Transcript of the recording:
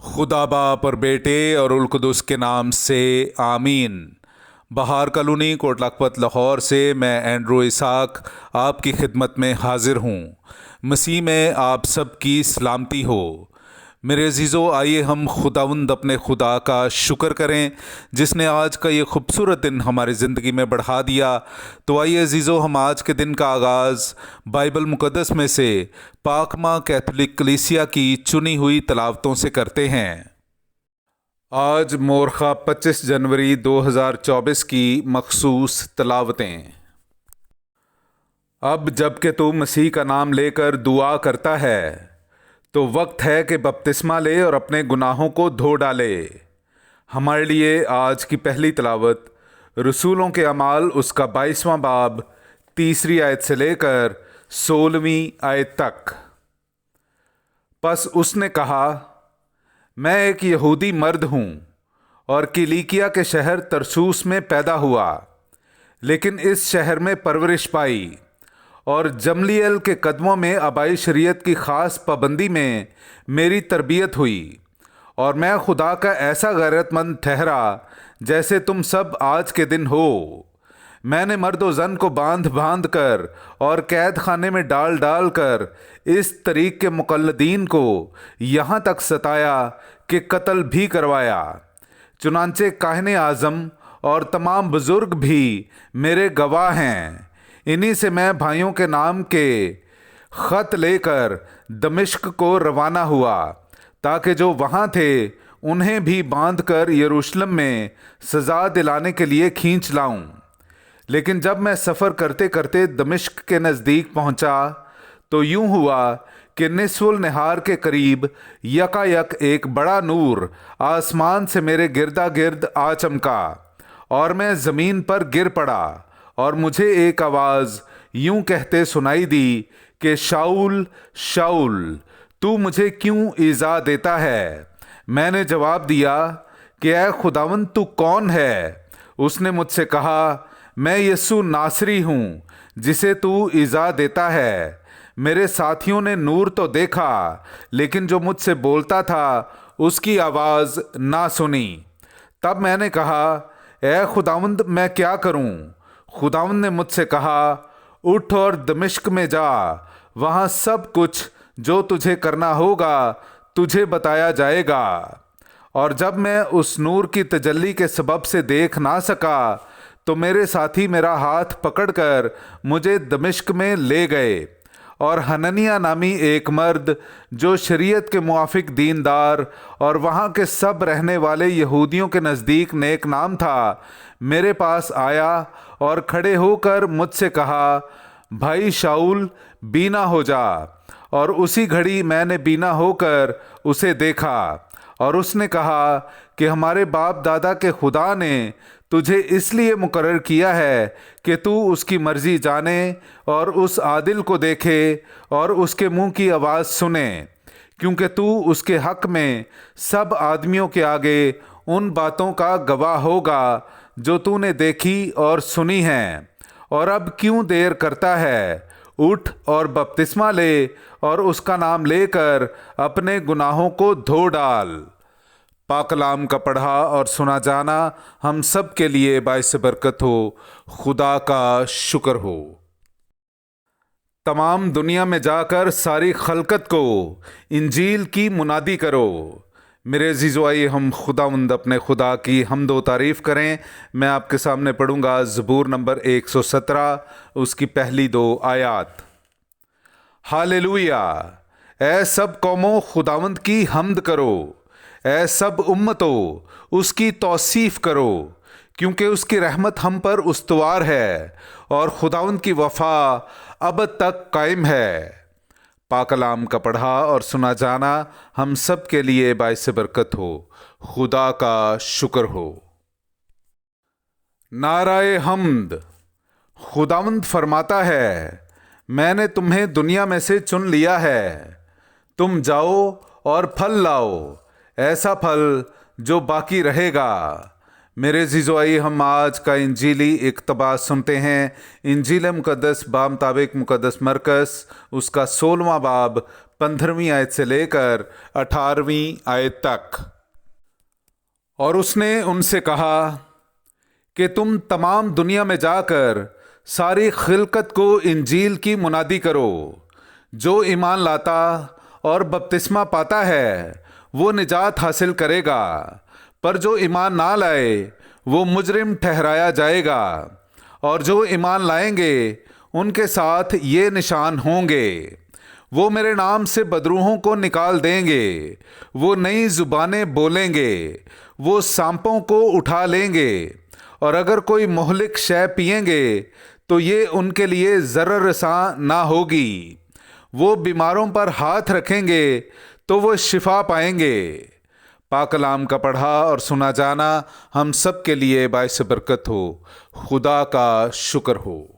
खुदा बाप और बेटे और उल कुदुस के नाम से आमीन। बहार कॉलोनी कोट लखपत लाहौर से मैं एंड्रू इसाक आपकी खिदमत में हाजिर हूँ। मसीह में आप सब की सलामती हो। मेरे अजीज़ों, आइए हम खुदावंद अपने खुदा का शुक्र करें जिसने आज का ये खूबसूरत दिन हमारी ज़िंदगी में बढ़ा दिया। तो आइए अजीज़ों, हम आज के दिन का आगाज़ बाइबल मुक़द्दस में से पाकमा कैथोलिक कलीसिया की चुनी हुई तलावतों से करते हैं। आज मोरखा 25 जनवरी 2024 की मखसूस तलावतें। अब जबकि तू मसीह का नाम लेकर दुआ करता है तो वक्त है कि बपतिस्मा ले और अपने गुनाहों को धो डाले। हमारे लिए आज की पहली तलावत रसूलों के अमाल उसका 22वां बाब 3 आयत से लेकर 16वीं आयत तक। बस उसने कहा, मैं एक यहूदी मर्द हूँ और किलिकिया के शहर तरसूस में पैदा हुआ, लेकिन इस शहर में परवरिश पाई और जमलीएल के कदमों में आबाई शरीयत की ख़ास पाबंदी में मेरी तरबियत हुई और मैं खुदा का ऐसा गैरतमंद ठहरा जैसे तुम सब आज के दिन हो। मैंने मर्द व ज़न को बांध बांध कर और कैद खाने में डाल डाल कर इस तरीक़ के मुक़ल्लिदीन को यहाँ तक सताया कि कत्ल भी करवाया। चुनांचे काहिने आज़म और तमाम बुज़ुर्ग भी मेरे गवाह हैं। इन्हीं से मैं भाइयों के नाम के ख़त लेकर दमिश्क को रवाना हुआ ताकि जो वहाँ थे उन्हें भी बांध कर यरूशलेम में सज़ा दिलाने के लिए खींच लाऊं। लेकिन जब मैं सफ़र करते करते दमिश्क के नज़दीक पहुँचा तो यूँ हुआ कि निस्फुल नहार के करीब यकायक एक बड़ा नूर आसमान से मेरे गिरदा गिर्द आ चमका और मैं ज़मीन पर गिर पड़ा और मुझे एक आवाज़ यूं कहते सुनाई दी कि शाऊल शाऊल, तू मुझे क्यों ईज़ा देता है। मैंने जवाब दिया कि ऐ खुदावंद, तू कौन है। उसने मुझसे कहा, मैं यीशु नासरी हूँ जिसे तू ईज़ा देता है। मेरे साथियों ने नूर तो देखा लेकिन जो मुझसे बोलता था उसकी आवाज़ ना सुनी। तब मैंने कहा, ऐ खुदावंद, मैं क्या करूँ। खुदावंद ने मुझसे कहा, उठ और दमिश्क में जा, वहाँ सब कुछ जो तुझे करना होगा तुझे बताया जाएगा। और जब मैं उस नूर की तजल्ली के सबब से देख ना सका तो मेरे साथी मेरा हाथ पकड़कर मुझे दमिश्क में ले गए और हननिया नामी एक मर्द जो शरीयत के मुआफिक दीनदार और वहाँ के सब रहने वाले यहूदियों के नज़दीक नेक नाम था, मेरे पास आया और खड़े होकर मुझसे कहा, भाई शाऊल, बीना हो जा। और उसी घड़ी मैंने बीना होकर उसे देखा और उसने कहा कि हमारे बाप दादा के खुदा ने तुझे इसलिए मुकर्रर किया है कि तू उसकी मर्ज़ी जाने और उस आदिल को देखे और उसके मुंह की आवाज़ सुने, क्योंकि तू उसके हक़ में सब आदमियों के आगे उन बातों का गवाह होगा जो तूने देखी और सुनी हैं। और अब क्यों देर करता है, उठ और बपतिस्मा ले और उसका नाम लेकर अपने गुनाहों को धो डाल। पाक कलाम का पढ़ा और सुना जाना हम सब के लिए बाइस बरकत हो। खुदा का शुक्र हो। तमाम दुनिया में जाकर सारी खलकत को इंजील की मुनादी करो। मेरे अजीज़ों, आइए हम खुदावंद अपने खुदा की हम्द व तारीफ़ करें। मैं आपके सामने पढ़ूंगा ज़बूर नंबर 117, उसकी पहली 2 आयात। हालेलुया, ऐ सब कौमों खुदावंद की हम्द करो, ऐ सब उम्मतों उसकी तौसीफ़ करो, क्योंकि उसकी रहमत हम पर उस्तवार है और खुदावंद की वफ़ा अब तक कायम है। पाक कलाम का पढ़ा और सुना जाना हम सब के लिए बाइस बरकत हो। खुदा का शुक्र हो। नाराए हम्द। खुदावंद फरमाता है, मैंने तुम्हें दुनिया में से चुन लिया है। तुम जाओ और फल लाओ, ऐसा फल जो बाकी रहेगा। मेरे अज़ीज़ों, आइए हम आज का इंजीली इक़्तिबास सुनते हैं। इंजील मुक़द्दस बामुताबिक मुक़द्दस मरकस उसका 16वां बाब 15ویں آیت سے لے کر 18ویں آیت تک۔ اور اس نے ان سے کہا کہ تم تمام دنیا میں جا کر ساری خلقت کو انجیل کی منادی کرو۔ جو ایمان لاتا اور بپتسمہ پاتا ہے وہ نجات حاصل کرے گا، پر جو ایمان نہ لائے وہ مجرم ٹھہرایا جائے گا۔ اور جو ایمان لائیں گے ان کے ساتھ یہ نشان ہوں گے، وہ میرے نام سے بدروحوں کو نکال دیں گے، وہ نئی زبانیں بولیں گے، وہ سانپوں کو اٹھا لیں گے، اور اگر کوئی مہلک شے پئیں گے تو یہ ان کے لیے ضرر رساں نہ ہوگی۔ وہ بیماروں پر ہاتھ رکھیں گے تو وہ شفا پائیں گے۔ پاک کلام کا پڑھا اور سنا جانا ہم سب کے لیے باعث برکت ہو۔ خدا کا شکر ہو۔